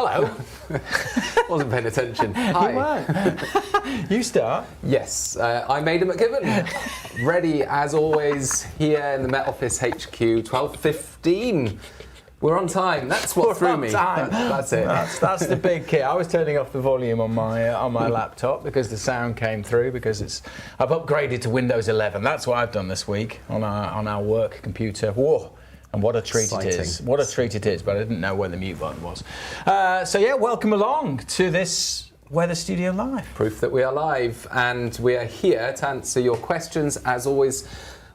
Hello. Wasn't paying attention. Hi. You weren't. You start. Yes, I'm Aidan McGibbon. Ready as always here in the Met Office HQ, 12:15. We're on time. That's what threw me. That's it. That's the big key. I was turning off the volume on my laptop because the sound came through because I've upgraded to Windows 11. That's what I've done this week on our work computer. Whoa. And what a treat it is. What a treat it is, but I didn't know where the mute button was. So yeah, welcome along to this Weather Studio Live. Proof that we are live, and we are here to answer your questions. As always,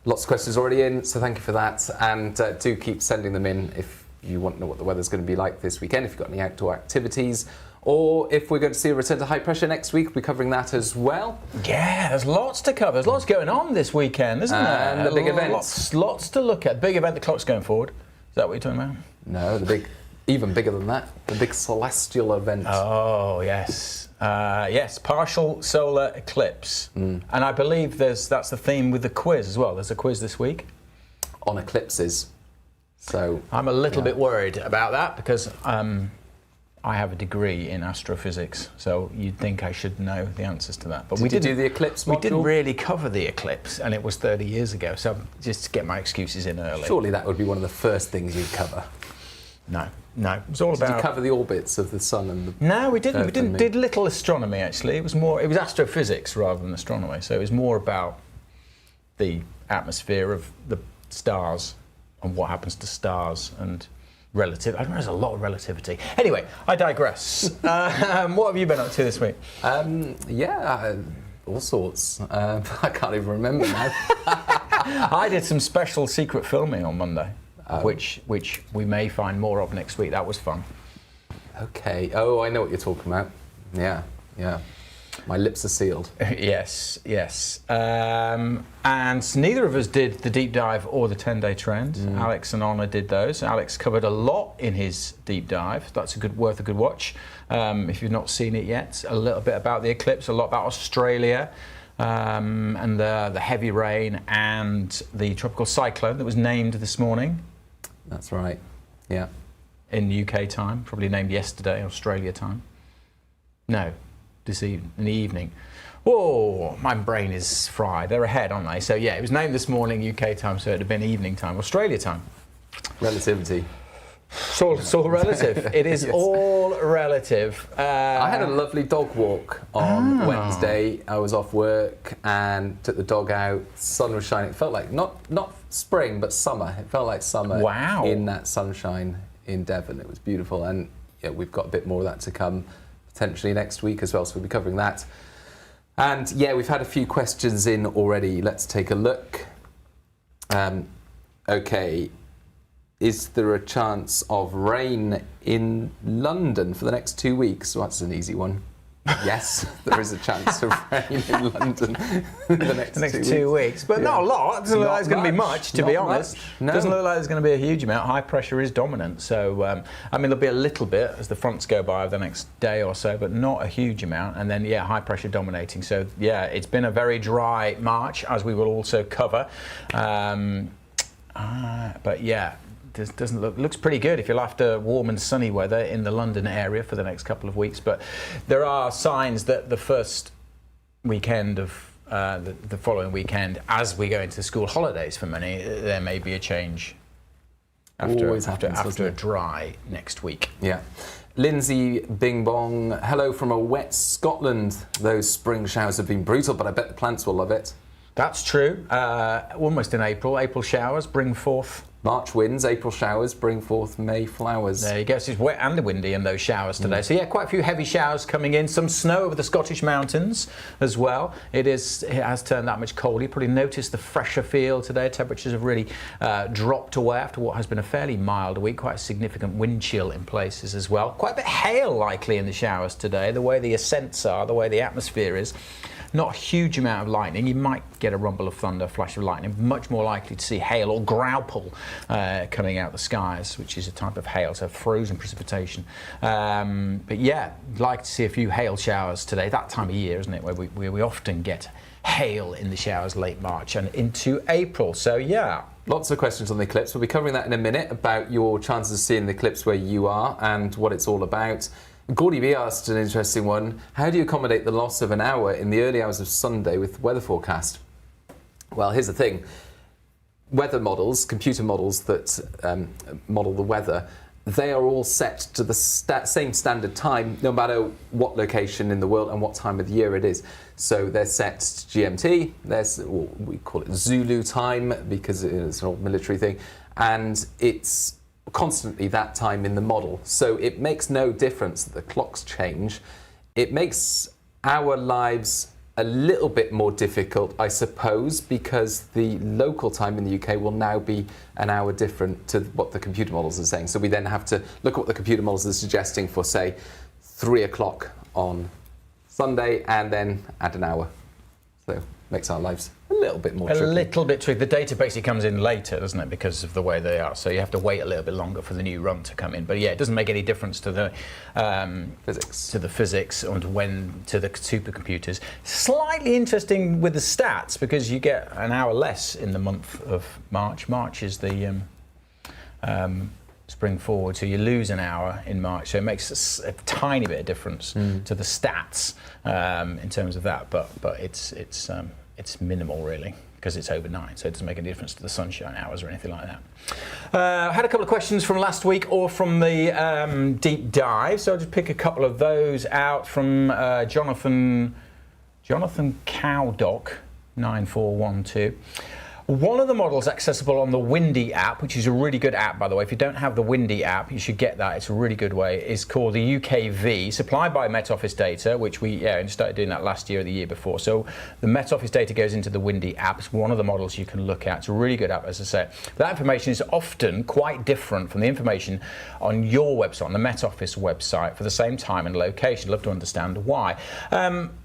lots of questions already in, so thank you for that. And do keep sending them in if you want to know what the weather's going to be like this weekend, if you've got any outdoor activities, or if we're going to see a return to high pressure next week, we're covering that as well. Yeah, there's lots to cover. There's lots going on this weekend, isn't there? And the big events. Lots to look at. Big event, the clock's going forward. Is that what you're talking about? No, the big, even bigger than that, the big celestial event. Oh, yes. Yes, partial solar eclipse. And I believe that's the theme with the quiz as well. There's a quiz this week. On eclipses. So I'm a little bit worried about that because I have a degree in astrophysics, so you'd think I should know the answers to that. But we didn't do the eclipse module? We didn't really cover the eclipse, and it was 30 years ago, so just to get my excuses in early. Surely that would be one of the first things you'd cover. No. It was all about... Did you cover the orbits of the sun and the... No, we didn't. We did little astronomy, actually. It was astrophysics rather than astronomy, so it was more about the atmosphere of the stars and what happens to stars and... I know there's a lot of relativity. Anyway, I digress. What have you been up to this week? All sorts. I can't even remember now. I did some special secret filming on Monday, which we may find more of next week. That was fun. Okay. Oh, I know what you're talking about. Yeah. My lips are sealed. Yes. And neither of us did the deep dive or the 10-day trend. Alex and Honor did those. Alex covered a lot in his deep dive. That's worth a good watch. If you've not seen it yet, a little bit about the eclipse, a lot about Australia, and the heavy rain and the tropical cyclone that was named this morning. That's right. Yeah. In UK time, probably named yesterday, Australia time. No. In the evening. Whoa, my brain is fried. They're ahead, aren't they? So yeah, it was named this morning UK time, so it'd have been evening time, Australia time. Relativity. It's all relative. It is all relative. I had a lovely dog walk on Wednesday. I was off work and took the dog out. The sun was shining. It felt like not spring, but summer. It felt like summer. Wow. In that sunshine in Devon. It was beautiful, and yeah, we've got a bit more of that to come. Potentially next week as well, so we'll be covering that. And yeah, we've had a few questions in already. Let's take a look. Okay, is there a chance of rain in London for the next 2 weeks? Well, that's an easy one. Yes, there is a chance of rain in London the next 2 weeks. But not a lot. It doesn't look like it's going to be much, to be honest. No. It doesn't look like there's going to be a huge amount. High pressure is dominant. So, there'll be a little bit as the fronts go by over the next day or so, but not a huge amount. And then, yeah, high pressure dominating. So, yeah, it's been a very dry March, as we will also cover. But, yeah. Looks pretty good if you're after warm and sunny weather in the London area for the next couple of weeks. But there are signs that the first weekend of the following weekend, as we go into the school holidays for many, there may be a change after a dry next week. Yeah. Lindsay Bing Bong, hello from a wet Scotland. Those spring showers have been brutal, but I bet the plants will love it. That's true. Almost in April. April showers bring forth... March winds, April showers bring forth May flowers. There you go. So it's wet and windy in those showers today. So yeah, quite a few heavy showers coming in. Some snow over the Scottish mountains as well. It has turned that much colder. You probably noticed the fresher feel today. Temperatures have really dropped away after what has been a fairly mild week. Quite a significant wind chill in places as well. Quite a bit of hail likely in the showers today. The way the ascents are, the way the atmosphere is. Not a huge amount of lightning. You might get a rumble of thunder, a flash of lightning. Much more likely to see hail or grauple coming out the skies, which is a type of hail, so frozen precipitation. But yeah, like to see a few hail showers today. That time of year, isn't it, where we often get hail in the showers late March and into April. So yeah, Lots of questions on the eclipse. We'll be covering that in a minute, about your chances of seeing the eclipse where you are and what it's all about. Gordy B asked an interesting one. How do you accommodate the loss of an hour in the early hours of Sunday with the weather forecast? Well, here's the thing. Weather models, computer models that model the weather, they are all set to the same standard time, no matter what location in the world and what time of the year it is. So they're set to GMT, we call it Zulu time because it's an old military thing, and it's constantly that time in the model. So it makes no difference that the clocks change. It makes our lives a little bit more difficult, I suppose, because the local time in the UK will now be an hour different to what the computer models are saying. So we then have to look at what the computer models are suggesting for, say, 3 o'clock on Sunday, and then add an hour. So it makes our lives a little bit more tricky. A little bit tricky. The data basically comes in later, doesn't it, because of the way they are. So you have to wait a little bit longer for the new run to come in. But yeah, it doesn't make any difference to the physics and to the supercomputers. Slightly interesting with the stats because you get an hour less in the month of March. March is the spring forward, so you lose an hour in March. So it makes a tiny bit of difference to the stats in terms of that, but it's minimal really because it's overnight, so it doesn't make any difference to the sunshine hours or anything like that. I had a couple of questions from last week or from the deep dive, so I'll just pick a couple of those out from Jonathan Cowdock 9412. One of the models accessible on the Windy app, which is a really good app, by the way. If you don't have the Windy app, you should get that. It's a really good way. Is called the UKV, supplied by Met Office data, which we started doing that last year or the year before. So the Met Office data goes into the Windy app. It's one of the models you can look at. It's a really good app, as I say. That information is often quite different from the information on your website, on the Met Office website, for the same time and location. I'd love to understand why.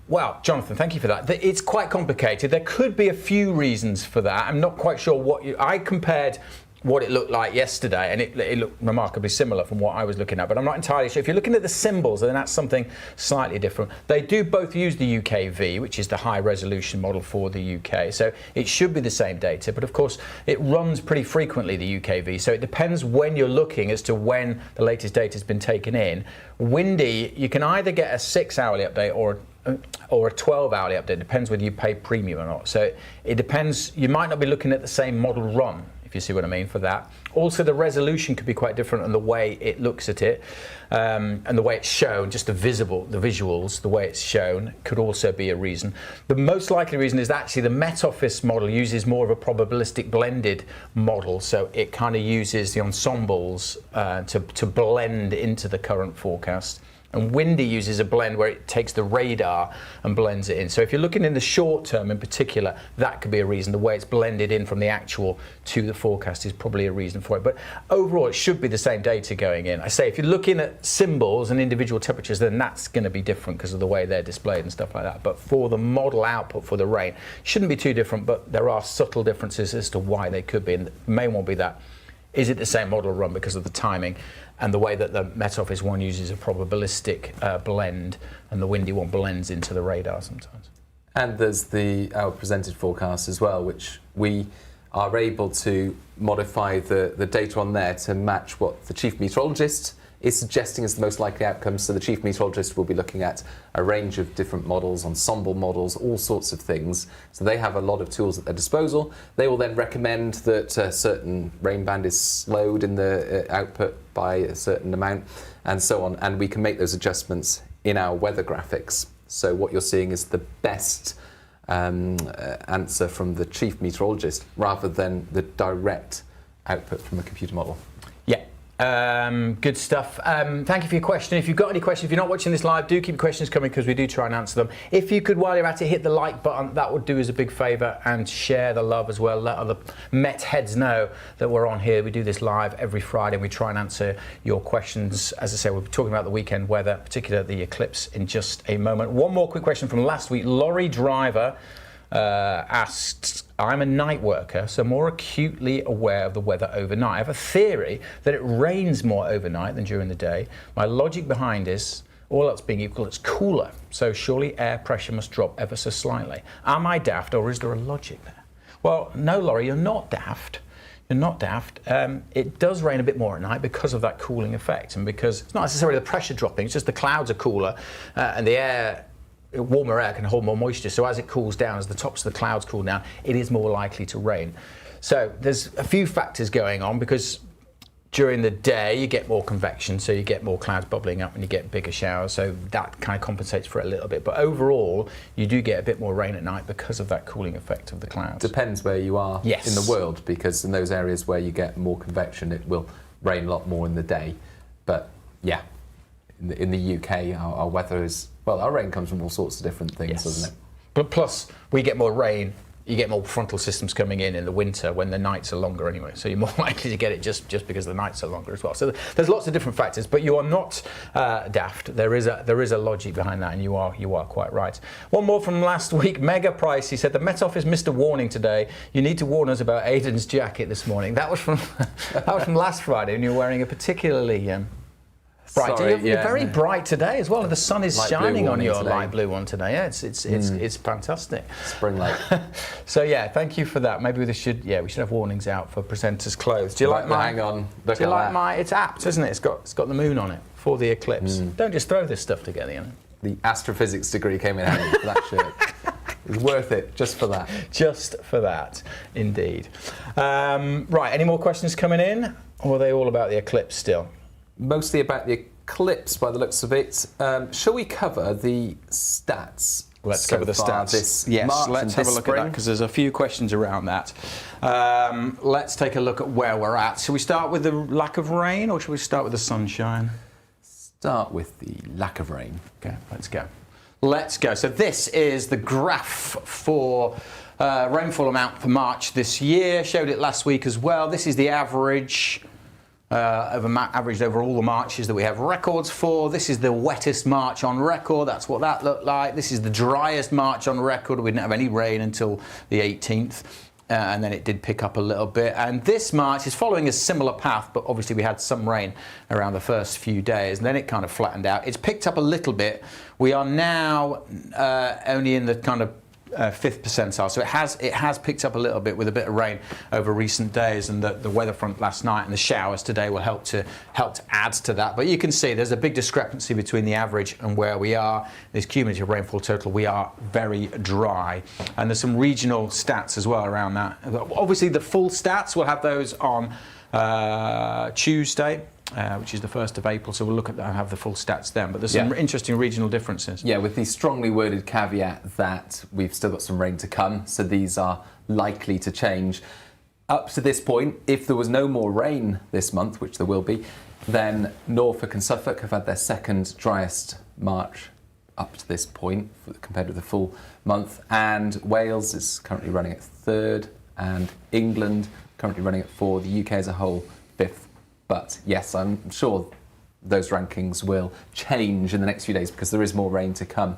Well, Jonathan, thank you for that. It's quite complicated. There could be a few reasons for that. I'm not quite sure I compared what it looked like yesterday, and it looked remarkably similar from what I was looking at, but I'm not entirely sure. If you're looking at the symbols, then that's something slightly different. They do both use the UKV, which is the high resolution model for the UK, so it should be the same data, but of course it runs pretty frequently, the UKV, so it depends when you're looking as to when the latest data has been taken in. Windy, you can either get a 6 hourly update or a 12 hourly update, depends whether you pay premium or not. So it depends, you might not be looking at the same model run, if you see what I mean for that. Also the resolution could be quite different and the way it looks at it and the way it's shown, just the visuals, the way it's shown could also be a reason. The most likely reason is actually the Met Office model uses more of a probabilistic blended model, so it kind of uses the ensembles to blend into the current forecast. And Windy uses a blend where it takes the radar and blends it in. So if you're looking in the short term in particular, that could be a reason. The way it's blended in from the actual to the forecast is probably a reason for it. But overall, it should be the same data going in. I say if you're looking at symbols and individual temperatures, then that's going to be different because of the way they're displayed and stuff like that. But for the model output for the rain, shouldn't be too different, but there are subtle differences as to why they could be. And the main one will be that, is it the same model run because of the timing and the way that the Met Office one uses a probabilistic blend and the Windy one blends into the radar sometimes. And there's our presented forecast as well, which we are able to modify the data on there to match what the chief meteorologist is suggesting as the most likely outcomes. So the chief meteorologist will be looking at a range of different models, ensemble models, all sorts of things. So they have a lot of tools at their disposal. They will then recommend that a certain rain band is slowed in the output by a certain amount and so on. And we can make those adjustments in our weather graphics. So what you're seeing is the best answer from the chief meteorologist rather than the direct output from a computer model. Yeah. Good stuff. Thank you for your question. If you've got any questions, if you're not watching this live, do keep your questions coming because we do try and answer them. If you could, while you're at it, hit the like button, that would do us a big favour, and share the love as well. Let other Met heads know that we're on here. We do this live every Friday and we try and answer your questions. As I say, we'll be talking about the weekend weather, particularly the eclipse, in just a moment. One more quick question from last week. Lorry Driver asked, I'm a night worker, so more acutely aware of the weather overnight. I have a theory that it rains more overnight than during the day. My logic behind is, all else being equal, it's cooler, so surely air pressure must drop ever so slightly. Am I daft, or is there a logic there? Well, no, Laurie, you're not daft. You're not daft. It does rain a bit more at night because of that cooling effect, and because it's not necessarily the pressure dropping, it's just the clouds are cooler and the air, warmer air can hold more moisture. So as it cools down, as the tops of the clouds cool down, it is more likely to rain. So there's a few factors going on, because during the day you get more convection, so you get more clouds bubbling up and you get bigger showers, so that kind of compensates for it a little bit. But overall, you do get a bit more rain at night because of that cooling effect of the clouds. Depends where you are in the world, because in those areas where you get more convection, it will rain a lot more in the day. But yeah, in the UK, our weather is, well, our rain comes from all sorts of different things, doesn't it? But plus, we get more rain. You get more frontal systems coming in the winter when the nights are longer anyway. So you're more likely to get it just because the nights are longer as well. So there's lots of different factors, but you are not daft. There is a logic behind that, and you are quite right. One more from last week. Mega Price. He said the Met Office missed a warning today. You need to warn us about Aidan's jacket this morning. That was from last Friday, and you're wearing a particularly bright. Sorry, you're very bright today as well. The sun is shining on your today. Light blue one today. Yeah, it's fantastic. Spring light. So yeah, thank you for that. Maybe we should have warnings out for presenters' clothes. Do you like my? Hang on. Do you like my? It's apt, isn't it? It's got the moon on it for the eclipse. Don't just throw this stuff together, you know. The astrophysics degree came in handy for that shirt. It's worth it just for that. Just for that, indeed. Right. Any more questions coming in, or are they all about the eclipse still? Mostly about the eclipse by the looks of it. Shall we cover the stats? Let's cover the stats. Yes, let's have a look at that, because there's a few questions around that. Let's take a look at where we're at. Shall we start with the lack of rain, or shall we start with the sunshine? Start with the lack of rain. Okay, let's go. Let's go. So this is the graph for rainfall amount for March this year. Showed it last week as well. This is the average. Averaged over all the Marches that we have records for. This is the wettest March on record. That's what that looked like. This is the driest March on record. We didn't have any rain until the 18th. And then it did pick up a little bit. And this March is following a similar path, but obviously we had some rain around the first few days, and then it kind of flattened out. It's picked up a little bit. We are now only in the kind of fifth percentile, so it has picked up a little bit with a bit of rain over recent days, and the weather front last night and the showers today will help to add to that. But you can see there's a big discrepancy between the average and where we are. This cumulative rainfall total, we are very dry, and there's some regional stats as well around that. Obviously the full stats, we'll have those on Tuesday, which is the 1st of April, so we'll look at that and have the full stats then. But there's some interesting regional differences. Yeah, with the strongly worded caveat that we've still got some rain to come, so these are likely to change. Up to this point, if there was no more rain this month, which there will be, then Norfolk and Suffolk have had their second driest March up to this point compared with the full month, and Wales is currently running at 3rd, and England currently running at 4th, the UK as a whole 5th. But yes, I'm sure those rankings will change in the next few days because there is more rain to come.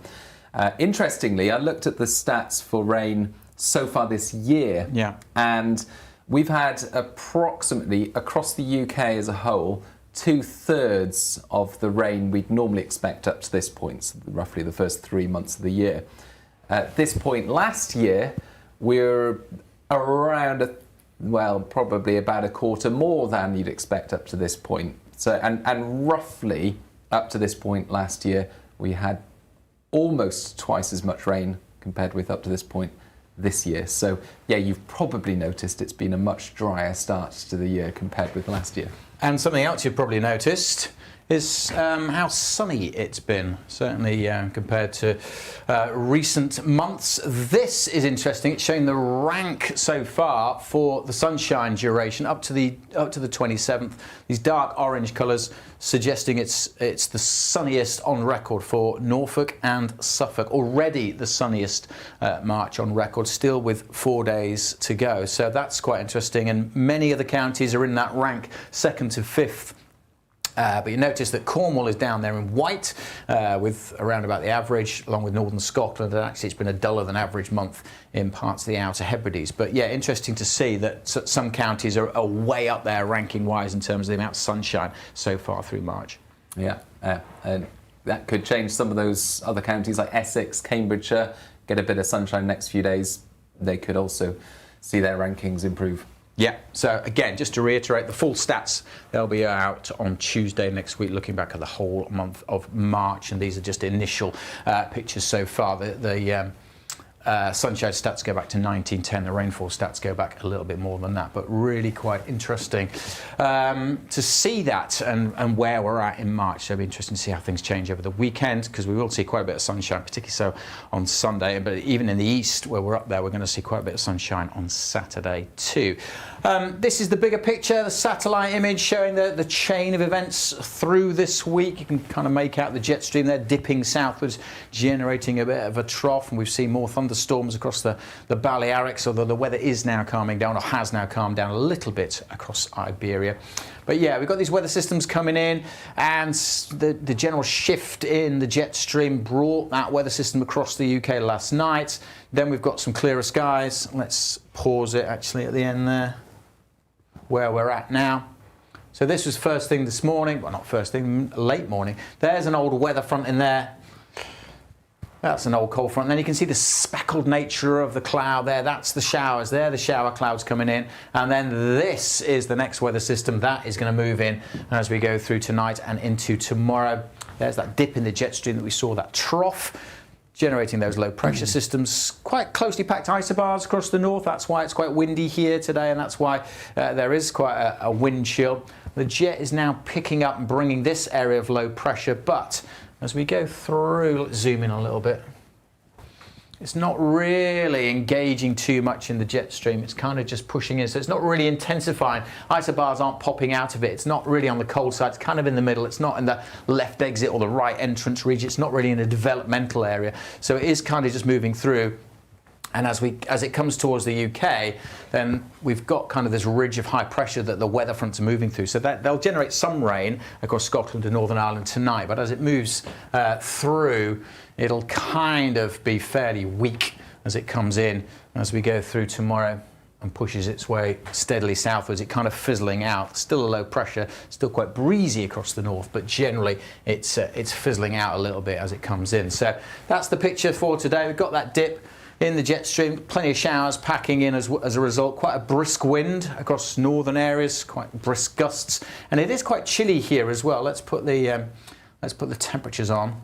Interestingly, I looked at the stats for rain so far this year, and we've had approximately, across the UK as a whole, 2/3 of the rain we'd normally expect up to this point, so roughly the first 3 months of the year. At this point last year, we're around probably about a quarter more than you'd expect up to this point. So, and roughly up to this point last year, we had almost twice as much rain compared with up to this point this year. So yeah, you've probably noticed it's been a much drier start to the year compared with last year. And something else you've probably noticed is how sunny it's been, certainly compared to recent months. This is interesting. It's showing the rank so far for the sunshine duration up to the 27th. These dark orange colours suggesting it's the sunniest on record for Norfolk and Suffolk. Already the sunniest March on record, still with 4 days to go. So that's quite interesting. And many of the counties are in that rank 2nd to 5th. But you notice that Cornwall is down there in white with around about the average, along with northern Scotland, and actually it's been a duller than average month in parts of the Outer Hebrides. But yeah, interesting to see that some counties are way up there ranking-wise in terms of the amount of sunshine so far through March. Yeah, and that could change. Some of those other counties like Essex, Cambridgeshire, get a bit of sunshine next few days. They could also see their rankings improve. Yeah, so again, just to reiterate, the full stats, they'll be out on Tuesday next week, looking back at the whole month of March, and these are just initial pictures so far. The sunshine stats go back to 1910, the rainfall stats go back a little bit more than that, but really quite interesting to see that and where we're at in March. So it'll be interesting to see how things change over the weekend, because we will see quite a bit of sunshine, particularly so on Sunday, but even in the east where we're up there, we're going to see quite a bit of sunshine on Saturday too. This is the bigger picture, the satellite image showing the chain of events through this week. You can kind of make out the jet stream there dipping southwards, generating a bit of a trough, and we've seen more thunderstorms across the Balearics, although the weather is now calming down, or has now calmed down a little bit across Iberia. But yeah, we've got these weather systems coming in, and the general shift in the jet stream brought that weather system across the UK last night. Then we've got some clearer skies. Let's pause it actually at the end there, where we're at now. So this was first thing this morning, well, not first thing, late morning. There's an old weather front in there. That's an old cold front. And then you can see the speckled nature of the cloud there. That's the showers there, the shower clouds coming in. And then this is the next weather system that is going to move in as we go through tonight and into tomorrow. There's that dip in the jet stream that we saw, that trough, generating those low pressure systems, quite closely packed isobars across the north. That's why it's quite windy here today, and that's why there is quite a wind chill. The jet is now picking up and bringing this area of low pressure, but as we go through, let's zoom in a little bit. It's not really engaging too much in the jet stream. It's kind of just pushing in, so it's not really intensifying. Isobars aren't popping out of it. It's not really on the cold side. It's kind of in the middle. It's not in the left exit or the right entrance region. It's not really in a developmental area. So it is kind of just moving through. And as it comes towards the UK, then we've got kind of this ridge of high pressure that the weather fronts are moving through. So that they'll generate some rain across Scotland and Northern Ireland tonight. But as it moves through, it'll kind of be fairly weak as it comes in as we go through tomorrow and pushes its way steadily southwards. It kind of fizzling out. Still a low pressure, still quite breezy across the north, but generally it's fizzling out a little bit as it comes in. So that's the picture for today. We've got that dip in the jet stream, plenty of showers packing in as a result. Quite a brisk wind across northern areas, quite brisk gusts, and it is quite chilly here as well. Let's put the temperatures on,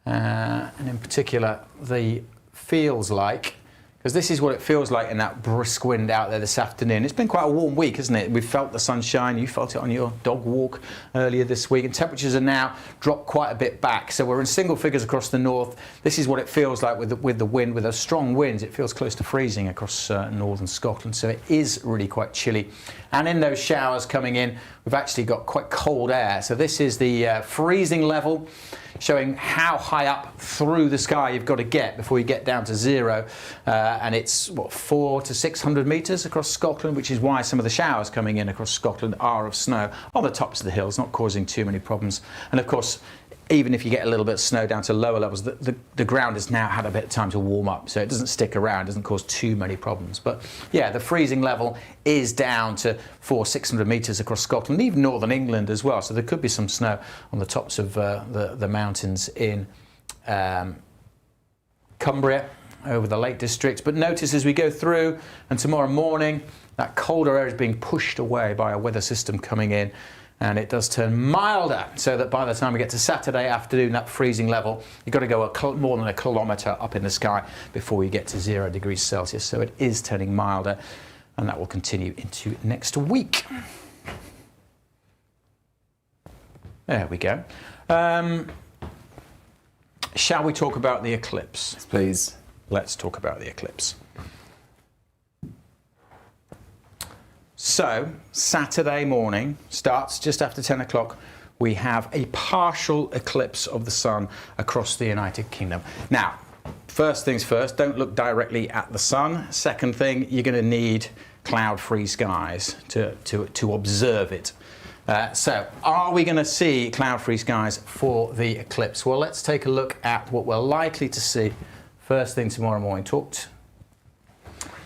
and in particular the feels like, because this is what it feels like in that brisk wind out there this afternoon. It's been quite a warm week, hasn't it? We've felt the sunshine. You felt it on your dog walk earlier this week, and temperatures are now dropped quite a bit back. So we're in single figures across the north. This is what it feels like with the wind, with those strong winds. It feels close to freezing across northern Scotland. So it is really quite chilly. And in those showers coming in, we've actually got quite cold air. So this is the freezing level, showing how high up through the sky you've got to get before you get down to zero. And it's, what, 400 to 600 metres across Scotland, which is why some of the showers coming in across Scotland are of snow on the tops of the hills, not causing too many problems. And of course, even if you get a little bit of snow down to lower levels, the ground has now had a bit of time to warm up, so it doesn't stick around, doesn't cause too many problems. But yeah, the freezing level is down to 400-600 metres across Scotland, even northern England as well. So there could be some snow on the tops of the mountains in Cumbria, over the Lake District. But notice as we go through, and tomorrow morning, that colder air is being pushed away by a weather system coming in, and it does turn milder, so that by the time we get to Saturday afternoon, that freezing level, you've got to go more than a kilometre up in the sky before you get to 0 degrees Celsius. So it is turning milder, and that will continue into next week. There we go. Shall we talk about the eclipse? Yes, please. Let's talk about the eclipse. So, Saturday morning, starts just after 10 o'clock, we have a partial eclipse of the sun across the United Kingdom. Now, first things first, don't look directly at the sun. Second thing, you're going to need cloud-free skies to observe it. So, are we going to see cloud-free skies for the eclipse? Well, let's take a look at what we're likely to see first thing tomorrow morning.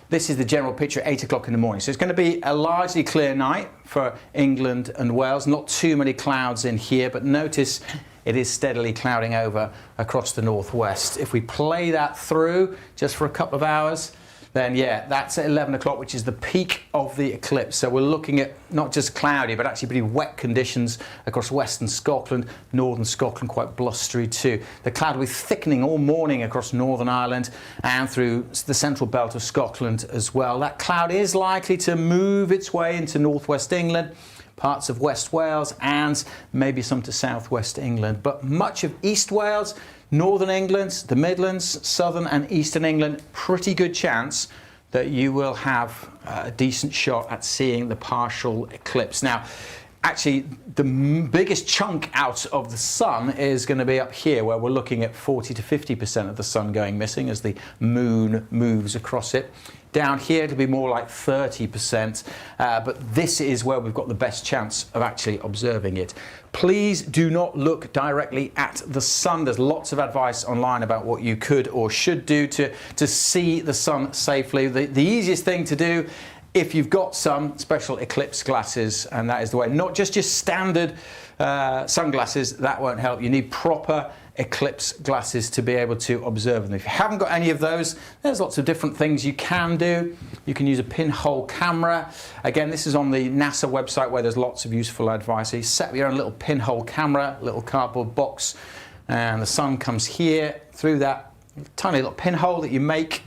This is the general picture at 8 o'clock in the morning. So it's going to be a largely clear night for England and Wales. Not too many clouds in here, but notice it is steadily clouding over across the northwest. If we play that through just for a couple of hours, then yeah, that's at 11 o'clock, which is the peak of the eclipse. So we're looking at not just cloudy, but actually pretty wet conditions across western Scotland, northern Scotland, quite blustery too. The cloud will be thickening all morning across Northern Ireland and through the central belt of Scotland as well. That cloud is likely to move its way into northwest England, parts of West Wales, and maybe some to southwest England. But much of East Wales, Northern England, the Midlands, Southern and Eastern England, pretty good chance that you will have a decent shot at seeing the partial eclipse. Now, actually, the biggest chunk out of the sun is going to be up here, where we're looking at 40 to 50% of the sun going missing as the moon moves across it. Down here, it'll be more like 30%, but this is where we've got the best chance of actually observing it. Please do not look directly at the sun. There's lots of advice online about what you could or should do to see the sun safely. The easiest thing to do, if you've got some special eclipse glasses, and that is the way, not just your standard sunglasses, that won't help. You need proper eclipse glasses to be able to observe them. If you haven't got any of those, there's lots of different things you can do. You can use a pinhole camera. Again, this is on the NASA website, where there's lots of useful advice. You set up your own little pinhole camera, little cardboard box, and the sun comes here through that tiny little pinhole that you make,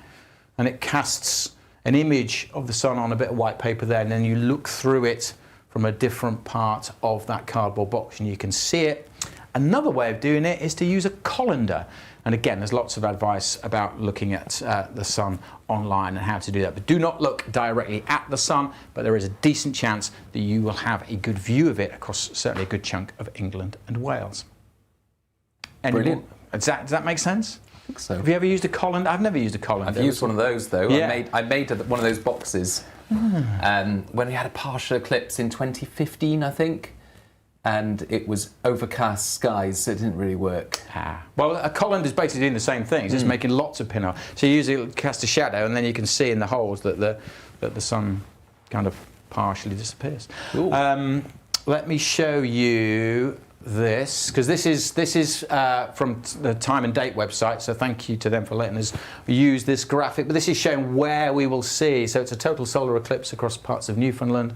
and it casts an image of the sun on a bit of white paper there, and then you look through it from a different part of that cardboard box and you can see it. Another way of doing it is to use a colander. And again, there's lots of advice about looking at the sun online and how to do that. But do not look directly at the sun, but there is a decent chance that you will have a good view of it across certainly a good chunk of England and Wales. Brilliant. Does that make sense? I think so. Have you ever used a colander? I've never used a colander. I've used one of those though. Yeah. I made one of those boxes when we had a partial eclipse in 2015, I think. And it was overcast skies, so it didn't really work. Well, a colander is basically doing the same thing. It's just making lots of pinhole. So you usually cast a shadow, and then you can see in the holes that the sun kind of partially disappears. Let me show you this, because this is from the Time and Date website, so thank you to them for letting us use this graphic. But this is showing where we will see. So it's a total solar eclipse across parts of Newfoundland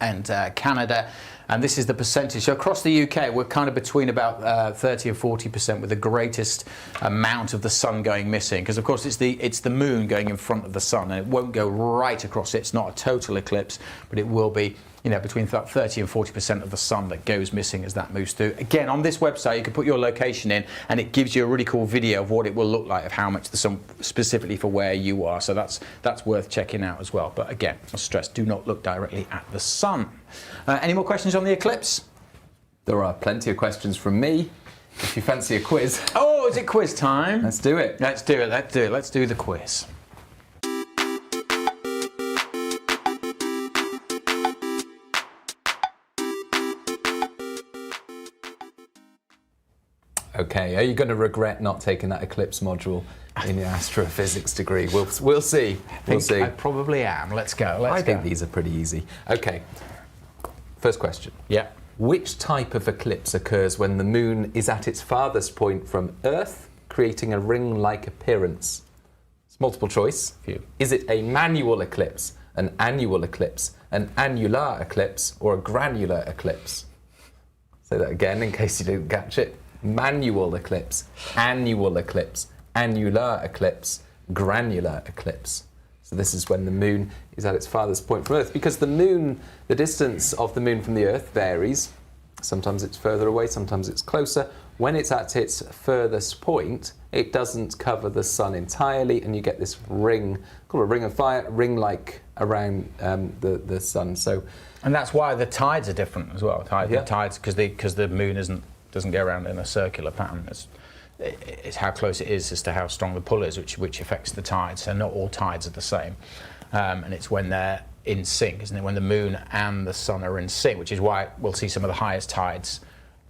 and Canada. And this is the percentage. So across the UK, we're kind of between about 30 or 40%, with the greatest amount of the sun going missing. Because of course it's the moon going in front of the sun, and it won't go right across it. It's not a total eclipse, but it will be, between 30 and 40% of the sun that goes missing as that moves through. Again, on this website, you can put your location in, and it gives you a really cool video of what it will look like, of how much the sun, specifically for where you are. So that's worth checking out as well. But again, I stress, do not look directly at the sun. Any more questions on the eclipse? There are plenty of questions from me. If you fancy a quiz. Oh, is it quiz time? Let's do it. Let's do it. Let's do the quiz. Okay, are you going to regret not taking that eclipse module in your astrophysics degree? We'll see. I probably am. Let's go. I think these are pretty easy. Okay, first question. Yeah. Which type of eclipse occurs when the moon is at its farthest point from Earth, creating a ring-like appearance? It's multiple choice. Is it a manual eclipse, an annual eclipse, an annular eclipse, or a granular eclipse? Say that again in case you didn't catch it. Manual eclipse, annual eclipse, annular eclipse, granular eclipse. So this is when the moon is at its farthest point from Earth, because the moon, the distance of the moon from the Earth varies. Sometimes it's further away, sometimes it's closer. When it's at its furthest point, it doesn't cover the sun entirely, and you get this ring, called a ring of fire, ring-like around the sun. And that's why the tides are different as well. The tides, because the moon doesn't go around in a circular pattern. It's how close it is as to how strong the pull is, which affects the tides. So not all tides are the same. And it's when they're in sync, isn't it? When the moon and the sun are in sync, which is why we'll see some of the highest tides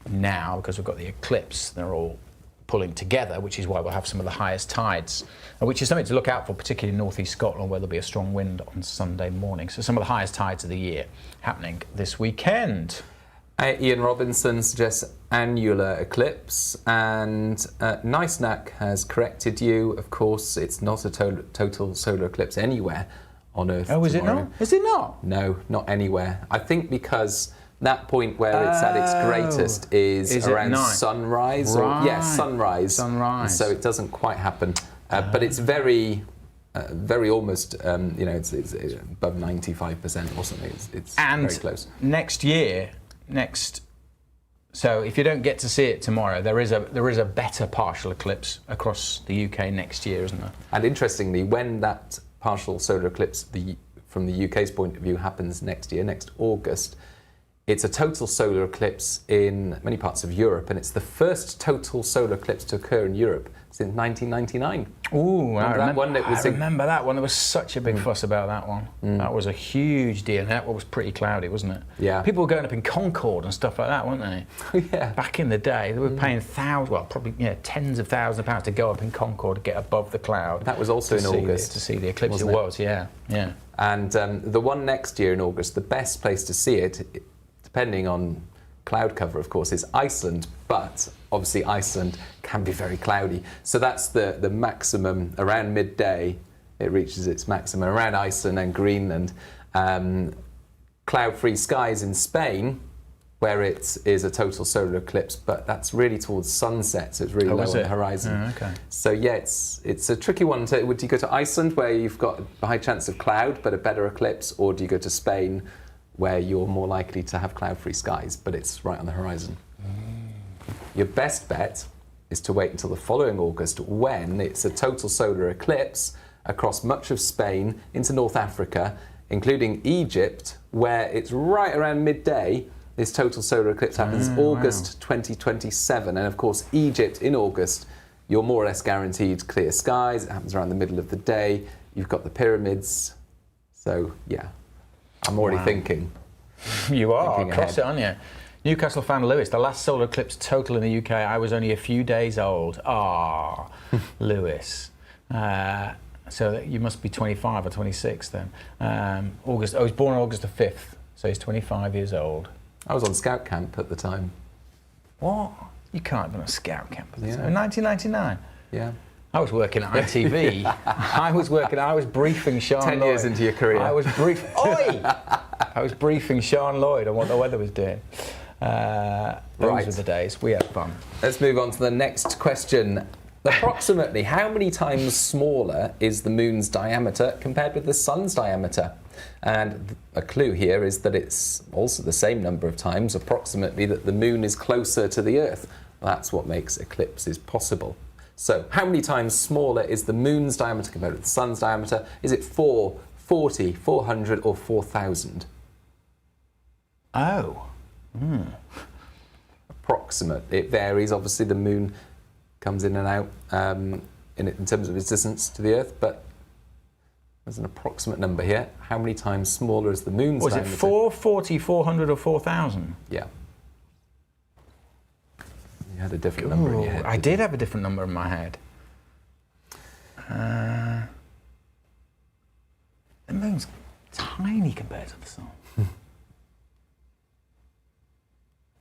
now, because we've got the eclipse. They're all pulling together, which is why we'll have some of the highest tides, which is something to look out for, particularly in northeast Scotland, where there'll be a strong wind on Sunday morning. So some of the highest tides of the year happening this weekend. Ian Robinson suggests annular eclipse, and Nice Knack has corrected you. Of course, it's not a total solar eclipse anywhere on Earth. Oh, is it not? Is it not? No, not anywhere. I think because that point where it's at its greatest is around sunrise. Right. Or, sunrise. Sunrise. So it doesn't quite happen. But it's very almost, it's above 95% or something. It's very close. So if you don't get to see it tomorrow, there is a better partial eclipse across the UK next year, isn't there? And interestingly, when that partial solar eclipse, from the UK's point of view, happens next year, next August, it's a total solar eclipse in many parts of Europe, and it's the first total solar eclipse to occur in Europe since 1999. Ooh, I remember that one. There was such a big fuss about that one. That was a huge deal. And that one was pretty cloudy, wasn't it? Yeah. People were going up in Concorde and stuff like that, weren't they? Yeah. Back in the day, they were paying tens of thousands of pounds to go up in Concorde to get above the cloud. That was also in August. To see the eclipse. It was, yeah. And the one next year in August, the best place to see it, depending on cloud cover, of course, is Iceland, but obviously Iceland can be very cloudy. So that's the maximum around midday. It reaches its maximum around Iceland and Greenland. Cloud-free skies in Spain, where it is a total solar eclipse, but that's really towards sunset, so it's really low on the horizon. Oh, okay. So yeah, it's a tricky one. Would you go to Iceland, where you've got a high chance of cloud but a better eclipse, or do you go to Spain, where you're more likely to have cloud-free skies, but it's right on the horizon? Your best bet is to wait until the following August, when it's a total solar eclipse across much of Spain into North Africa, including Egypt, where it's right around midday. This total solar eclipse happens August 2027. And of course, Egypt in August, you're more or less guaranteed clear skies. It happens around the middle of the day. You've got the pyramids. So yeah, I'm already thinking. You are, thinking cross ahead. it, aren't you? Newcastle fan Lewis, the last solar eclipse total in the UK, I was only a few days old. Lewis. So you must be 25 or 26 then. I was born on August the 5th, so he's 25 years old. I was on scout camp at the time. What? You can't have been on scout camp at the time. Yeah. In 1999? Yeah. I was working at ITV. I was briefing Sean 10 Lloyd. years into your career. I was briefing Sean Lloyd on what the weather was doing. Those were the days. We had fun. Let's move on to the next question. Approximately how many times smaller is the moon's diameter compared with the sun's diameter? And a clue here is that it's also the same number of times, approximately, that the moon is closer to the Earth. That's what makes eclipses possible. So how many times smaller is the moon's diameter compared with the sun's diameter? Is it 4, 40, 400 or 4,000? Oh. Approximate. It varies. Obviously, the moon comes in and out in terms of its distance to the Earth, but there's an approximate number here. How many times smaller is the moon's diameter? Was it 4, 40, 400 or 4,000? Yeah. You had a different number in your head. I did have a different number in my head. The moon's tiny compared to the sun.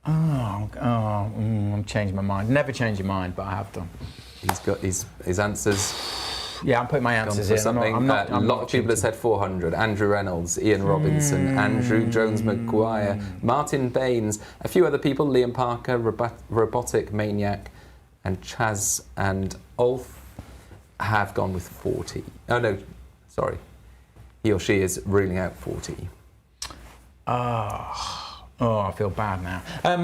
I'm changing my mind. Never change your mind, but I have done. He's got his answers. Yeah, I'm putting my answers in. Something. A lot of people have said 400. Andrew Reynolds, Ian Robinson, Andrew Jones-Maguire, Martin Baines, a few other people, Liam Parker, Robotic Maniac, and Chaz and Ulf have gone with 40. Oh no, sorry. He or she is ruling out 40. Oh, I feel bad now.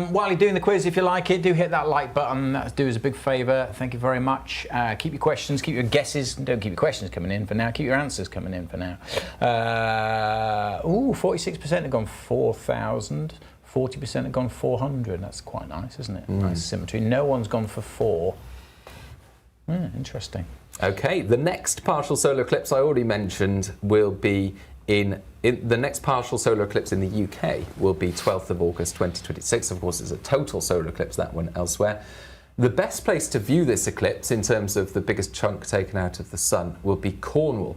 While you're doing the quiz, if you like it, do hit that like button. That'll do us a big favour. Thank you very much. Keep your questions, keep your guesses. Don't keep your questions coming in for now. Keep your answers coming in for now. 46% have gone 4,000. 40% have gone 400. That's quite nice, isn't it? Nice symmetry. No one's gone for 4. Interesting. Okay, the next partial solar eclipse I already mentioned will be in the next partial solar eclipse in the UK will be 12th of August 2026. Of course, it's a total solar eclipse, that one elsewhere. The best place to view this eclipse in terms of the biggest chunk taken out of the sun will be Cornwall.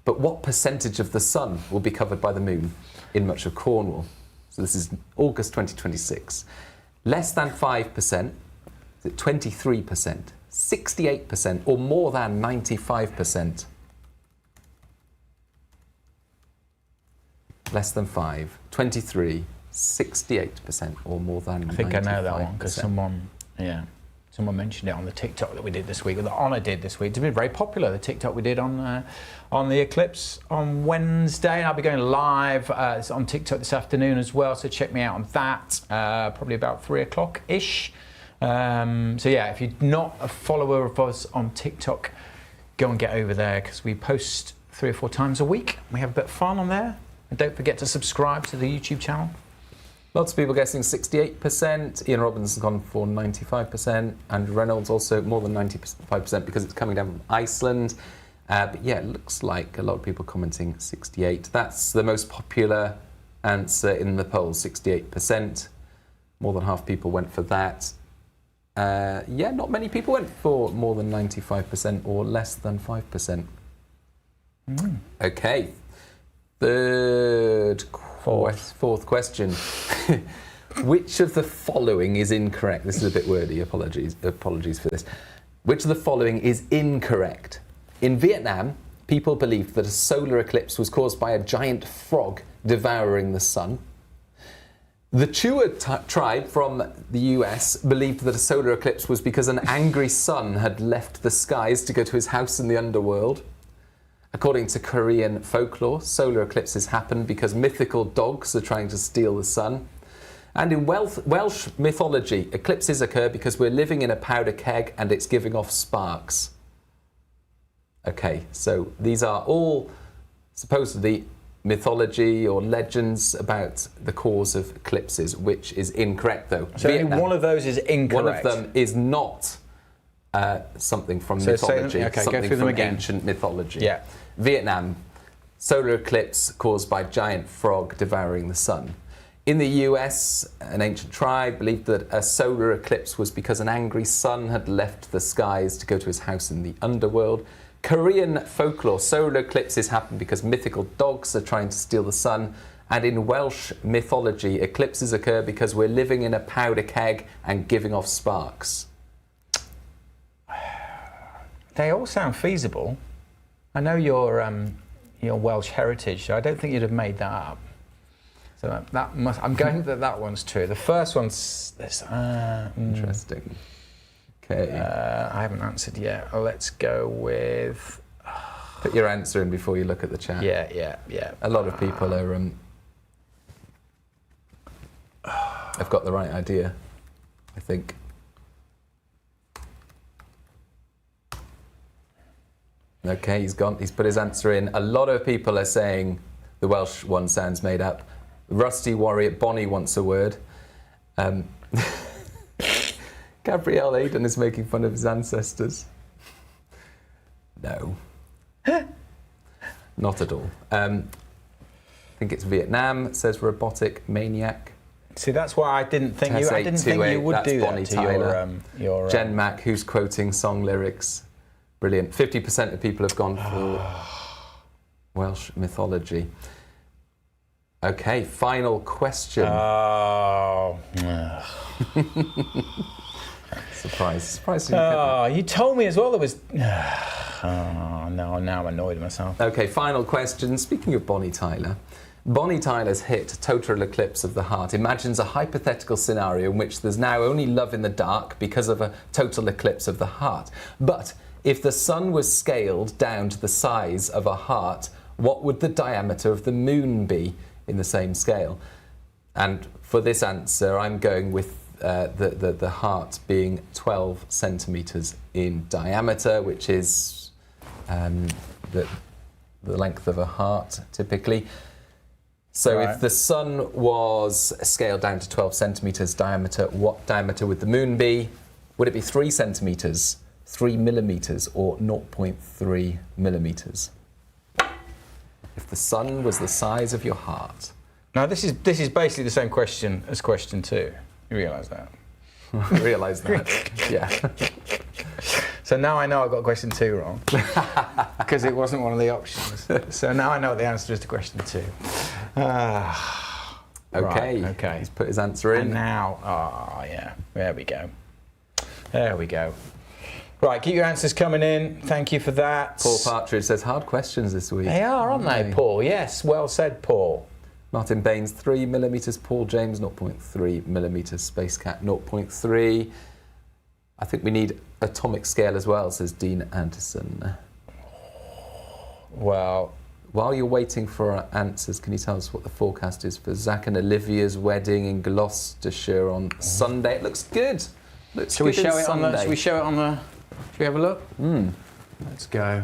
But what percentage of the sun will be covered by the moon in much of Cornwall? It's So this is August 2026. Less than 5%, 23%, 68%, or more than 95%? Less than 5, 23, 68%, or more than 95%. I think I know that one because someone mentioned it on the TikTok that we did this week, or that Honor did this week. It's been very popular, the TikTok we did on the eclipse on Wednesday. And I'll be going live it's on TikTok this afternoon as well, so check me out on that, probably about 3 o'clock-ish. So yeah, if you're not a follower of us on TikTok, go and get over there because we post 3 or 4 times a week. We have a bit of fun on there. And don't forget to subscribe to the YouTube channel. Lots of people guessing 68%. Ian Robinson's gone for 95%. Andrew Reynolds also more than 95% because it's coming down from Iceland. But yeah, it looks like a lot of people commenting 68. That's the most popular answer in the poll, 68%. More than half people went for that. Yeah, not many people went for more than 95% or less than 5%. Okay. Fourth question. Which of the following is incorrect? This is a bit wordy, apologies for this. Which of the following is incorrect? In Vietnam, people believed that a solar eclipse was caused by a giant frog devouring the sun. The Chua tribe from the US believed that a solar eclipse was because an angry sun had left the skies to go to his house in the underworld. According to Korean folklore, solar eclipses happen because mythical dogs are trying to steal the sun. And in Welsh mythology, eclipses occur because we're living in a powder keg and it's giving off sparks. Okay, so these are all supposedly mythology or legends about the cause of eclipses, which is incorrect though. So only one of those is incorrect? One of them is not something from mythology, okay, something go through them from again. ancient mythology. Yeah. Vietnam, solar eclipse caused by giant frog devouring the sun. In the US, an ancient tribe believed that a solar eclipse was because an angry sun had left the skies to go to his house in the underworld. Korean folklore, solar eclipses happen because mythical dogs are trying to steal the sun. And in Welsh mythology, eclipses occur because we're living in a powder keg and giving off sparks. They all sound feasible. I know your Welsh heritage, so I don't think you'd have made that up. So that must. I'm going that one's true. The first one's this. Interesting. Okay. I haven't answered yet. Let's go with. Put your answer in before you look at the chat. Yeah. A lot of people are. Have got the right idea, I think. Okay, he's gone. He's put his answer in. A lot of people are saying the Welsh one sounds made up. Rusty Warrior Bonnie wants a word. Gabrielle Aiden is making fun of his ancestors. No. Not at all. I think it's Vietnam, says robotic maniac. See, that's why I didn't think you would do that to your Jen Mack, who's quoting song lyrics. Brilliant. 50% of people have gone for Welsh mythology. Okay, final question. Oh. Surprise. Oh, you told me as well there was... Oh, no, now I'm annoyed with myself. Okay, final question. Speaking of Bonnie Tyler, Bonnie Tyler's hit Total Eclipse of the Heart imagines a hypothetical scenario in which there's now only love in the dark because of a total eclipse of the heart. But if the sun was scaled down to the size of a heart, what would the diameter of the moon be in the same scale? And for this answer, I'm going with the heart being 12 centimetres in diameter, which is the length of a heart, typically. So if the sun was scaled down to 12 centimetres diameter, what diameter would the moon be? Would it be 3 centimetres, 3 millimetres, or 0.3 millimetres? If the sun was the size of your heart. Now, this is basically the same question as question 2. You realise that? I realise that, yeah. So now I know I got question 2 wrong because it wasn't one of the options. So now I know what the answer is to question 2. Okay. Right, okay. He's put his answer in. And now, yeah, there we go. There we go. Right, keep your answers coming in. Thank you for that. Paul Partridge says, hard questions this week. They are, aren't they, Paul? Yes, well said, Paul. Martin Baines, 3 millimetres. Paul James, 0.3 millimetres. Space Cat, 0.3. I think we need atomic scale as well, says Dean Anderson. Well, while you're waiting for our answers, can you tell us what the forecast is for Zach and Olivia's wedding in Gloucestershire on Sunday? It looks good. Shall we show it on the? Shall we show it on the? Shall we have a look? Let's go.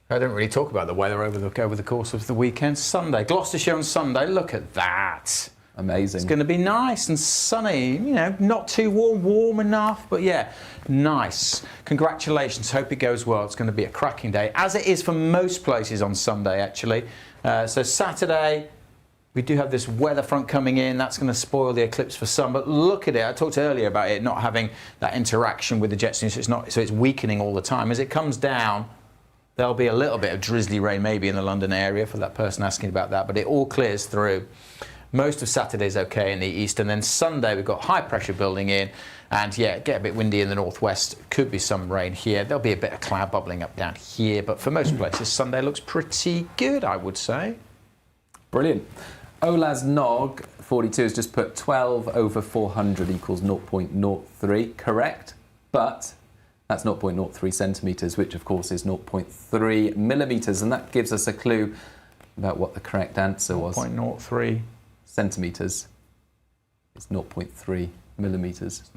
I don't really talk about the weather over the course of the weekend. Sunday, Gloucestershire on Sunday. Look at that. Amazing. It's going to be nice and sunny. You know, not too warm enough, but yeah, nice. Congratulations. Hope it goes well. It's going to be a cracking day, as it is for most places on Sunday, actually. So Saturday, we do have this weather front coming in. That's going to spoil the eclipse for some. But look at it. I talked earlier about it not having that interaction with the jet stream, so it's weakening all the time. As it comes down, there'll be a little bit of drizzly rain maybe in the London area for that person asking about that, but it all clears through. Most of Saturday's okay in the east, and then Sunday we've got high pressure building in, and yeah, get a bit windy in the northwest. Could be some rain here. There'll be a bit of cloud bubbling up down here, but for most places, Sunday looks pretty good, I would say. Brilliant. Olaz Nog 42 has just put 12 over 400 equals 0.03. Correct, but that's 0.03 centimetres, which of course is 0.3 millimetres, and that gives us a clue about what the correct answer was. 0.03 centimetres. It's 0.3 millimetres.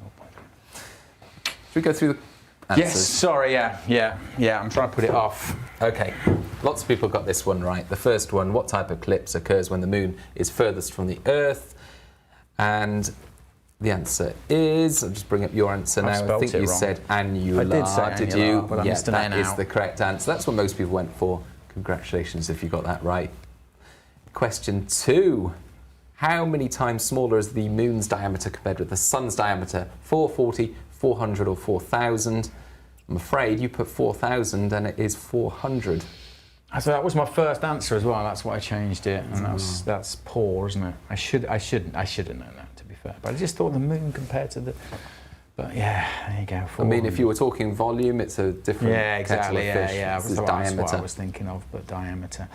Should we go through the answers? Yes, sorry, yeah, I'm trying to put it off. Okay, lots of people got this one right. The first one, what type of eclipse occurs when the moon is furthest from the Earth? And the answer is, I'll just bring up your answer now. I think you said annular. I did say annular, did you? but I missed an N that is out. the correct answer. That's what most people went for. Congratulations if you got that right. Question 2. How many times smaller is the moon's diameter compared with the sun's diameter? 440, 400 or 4,000? I'm afraid you put 4,000 and it is 400. So that was my first answer as well. That's why I changed it, and that's poor, isn't it? I should have known that, to be fair. But I just thought the moon compared to the. But yeah, there you go. 400. I mean, if you were talking volume, it's a different. Yeah, exactly. Kettle of fish. That's diameter. what I was thinking of, but diameter.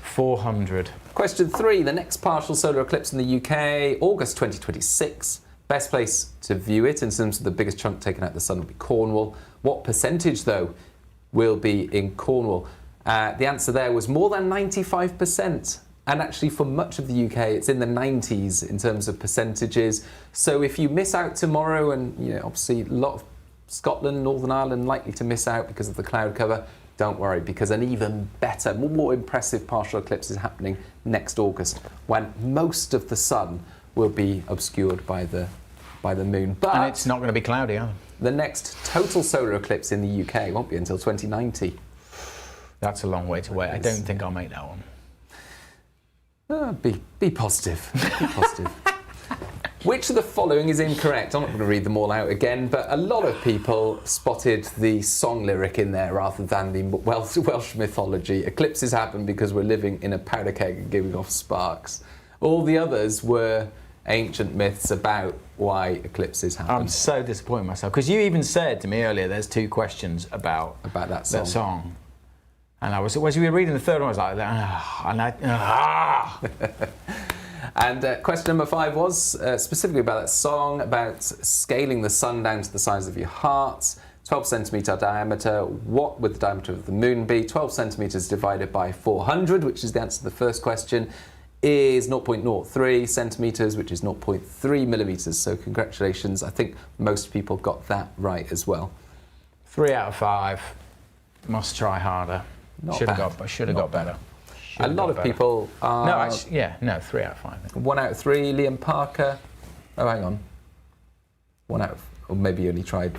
400. Question 3. The next partial solar eclipse in the UK, August 2026. Best place to view it in terms of the biggest chunk taken out of the sun will be Cornwall. What percentage, though, will be in Cornwall? The answer there was more than 95%. And actually, for much of the UK, it's in the 90s in terms of percentages. So if you miss out tomorrow, and obviously a lot of Scotland, Northern Ireland likely to miss out because of the cloud cover, don't worry, because an even better, more impressive partial eclipse is happening next August, when most of the sun will be obscured by the moon. But And it's not going to be cloudy, either. The next total solar eclipse in the UK won't be until 2090. That's a long way to wait. I don't think I'll make that one. Be positive. Be positive. Which of the following is incorrect? I'm not going to read them all out again, but a lot of people spotted the song lyric in there rather than the Welsh mythology. Eclipses happen because we're living in a powder keg and giving off sparks. All the others were ancient myths about why eclipses happen. I'm so disappointed in myself, because you even said to me earlier there's 2 questions about that song. And as we were reading the third one, I was like, And question number 5 was specifically about that song, about scaling the sun down to the size of your heart. 12 centimetre diameter. What would the diameter of the moon be? 12 centimetres divided by 400, which is the answer to the first question, is 0.03 centimetres, which is 0.3 millimetres. So congratulations. I think most people got that right as well. 3 out of 5. Must try harder. Should have got better. A lot of people are... No, actually, 3 out of 5. 1 out of 3, Liam Parker. Oh, hang on. 1 out of... Or maybe you only tried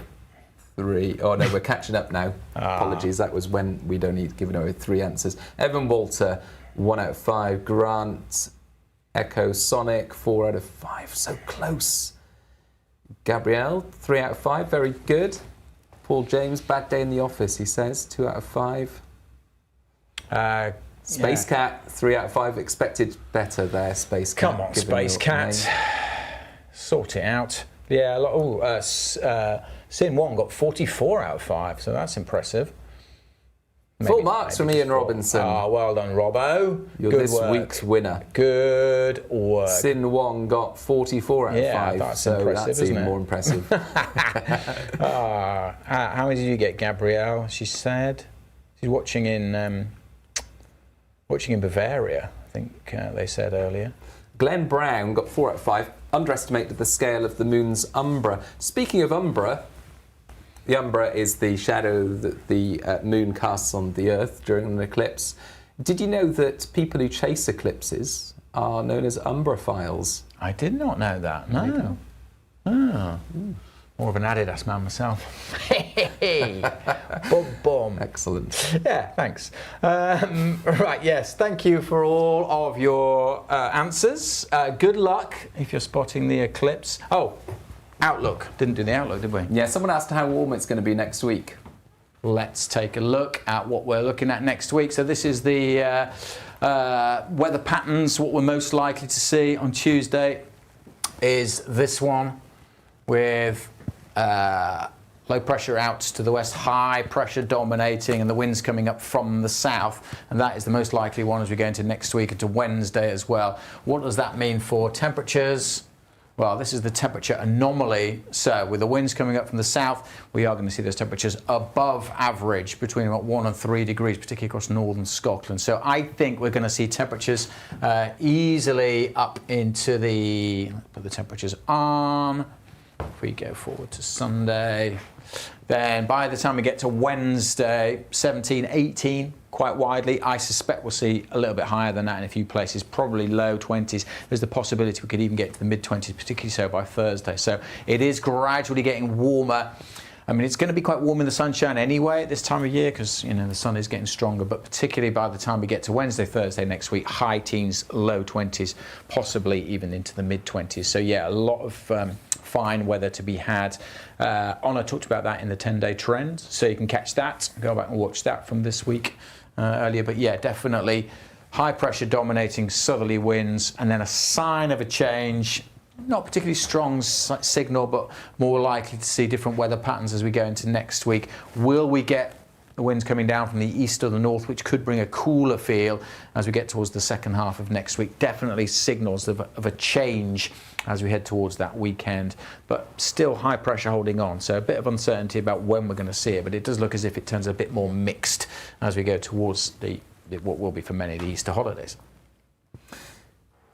3. Oh, no, we're catching up now. Apologies, that was when we'd only given away 3 answers. Evan Walter, 1 out of 5. Grant Echo Sonic, 4 out of 5. So close. Gabrielle, 3 out of 5. Very good. Paul James, bad day in the office, he says. 2 out of 5. Space Cat, 3 out of 5. Expected better there, Space Cat. Come on, Space Cat. Sort it out. Yeah, Sin Wong got 44 out of 5, so that's impressive. Full marks from Ian Robinson. Ah, well done, Robbo. You're Good this work. week's winner. Good work. Sin Wong got 44 out of 5, that's so impressive, that's isn't even it? more impressive. How many did you get, Gabrielle? She said she's watching in Bavaria, I think they said earlier. Glenn Brown got 4 out of 5. Underestimated the scale of the moon's umbra. Speaking of umbra, the umbra is the shadow that the moon casts on the Earth during an eclipse. Did you know that people who chase eclipses are known as umbraphiles? I did not know that. No. More of an Adidas man myself. Boom, boom. Excellent. Yeah, thanks. Right, yes, thank you for all of your answers. Good luck if you're spotting the eclipse. Oh, Outlook. Didn't do the Outlook, did we? Yeah, someone asked how warm it's going to be next week. Let's take a look at what we're looking at next week. So this is the weather patterns. What we're most likely to see on Tuesday is this one with low pressure out to the west, high pressure dominating, and the winds coming up from the south. And that is the most likely one as we go into next week, into Wednesday as well. What does that mean for temperatures? Well, this is the temperature anomaly. So with the winds coming up from the south, we are going to see those temperatures above average, between about 1 and 3 degrees, particularly across northern Scotland. So I think we're going to see temperatures easily up into put the temperatures on. If we go forward to Sunday, then by the time we get to Wednesday, 17, 18, quite widely. I suspect we'll see a little bit higher than that in a few places, probably low 20s. There's the possibility we could even get to the mid-20s, particularly so by Thursday. So it is gradually getting warmer. I mean, it's going to be quite warm in the sunshine anyway at this time of year because, you know, the sun is getting stronger, but particularly by the time we get to Wednesday, Thursday next week, high teens, low 20s, possibly even into the mid-20s. So yeah, a lot of fine weather to be had. Honor talked about that in the 10-day trend, so you can catch that. Go back and watch that from this week earlier. But yeah, definitely high pressure dominating southerly winds, and then a sign of a change. Not particularly strong signal, but more likely to see different weather patterns as we go into next week. Will we get the winds coming down from the east or the north, which could bring a cooler feel as we get towards the second half of next week? Definitely signals of a change as we head towards that weekend, but still high pressure holding on. So a bit of uncertainty about when we're going to see it, but it does look as if it turns a bit more mixed as we go towards what will be for many the Easter holidays.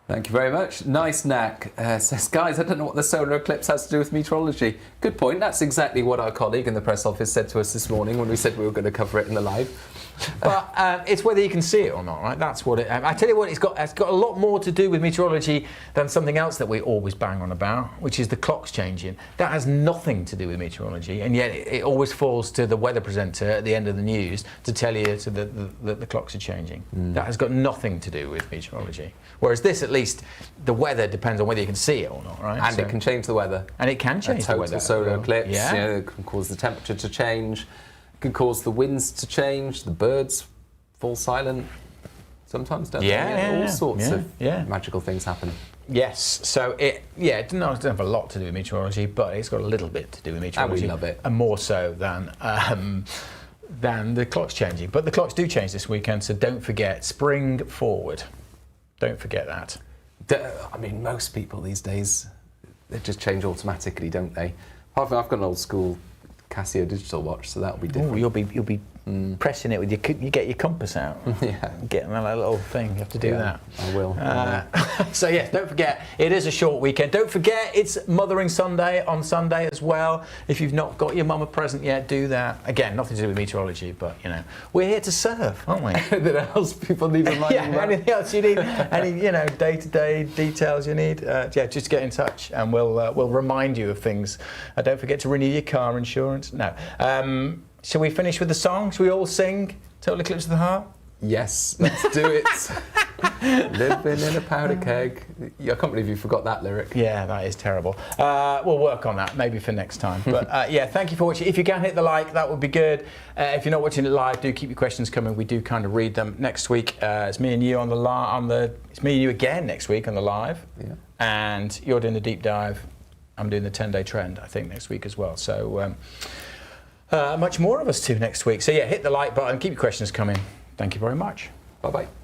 Thank you very much. Nice knack. Says, guys, I don't know what the solar eclipse has to do with meteorology. Good point. That's exactly what our colleague in the press office said to us this morning when we said we were going to cover it in the live. But it's whether you can see it or not, right? That's what it. I tell you what, it's got a lot more to do with meteorology than something else that we always bang on about, which is the clocks changing. That has nothing to do with meteorology, and yet it always falls to the weather presenter at the end of the news to tell you that the clocks are changing. That has got nothing to do with meteorology. Whereas this, at least, the weather depends on whether you can see it or not, right? And it can change the weather. And it can change the weather. A total solar eclipse, yeah. You know, it can cause the temperature to change. Could cause the winds to change, the birds fall silent sometimes, don't they? All sorts of magical things happen. Yes, so it doesn't have a lot to do with meteorology, but it's got a little bit to do with meteorology. And we love it. And more so than the clocks changing. But the clocks do change this weekend, so don't forget, spring forward. Don't forget that. I mean, most people these days, they just change automatically, don't they? I've got an old school Casio digital watch, so that'll be different. Ooh, you'll be pressing it with you get your compass out. Yeah. Getting that little thing. You have to do that. I will. So yes, don't forget, it is a short weekend. Don't forget, it's Mothering Sunday on Sunday as well. If you've not got your mum a present yet, do that. Again, nothing to do with meteorology, but you know, we're here to serve, aren't we? Anything else people need reminding about? Anything else you need? Any day-to-day details you need? Just get in touch, and we'll remind you of things. Don't forget to renew your car insurance. No. Shall we finish with the song? Shall we all sing Total Eclipse of the Heart? Yes, let's do it. Living in a powder keg. I can't believe you forgot that lyric. Yeah, that is terrible. We'll work on that maybe for next time. But yeah, thank you for watching. If you can hit the like, that would be good. If you're not watching it live, do keep your questions coming. We do kind of read them. Next week, it's me and you on the it's me and you again next week on the live. Yeah. And you're doing the deep dive. I'm doing the 10-day trend, I think, next week as well. So much more of us too next week. So yeah, hit the like button, keep your questions coming. Thank you very much. Bye-bye.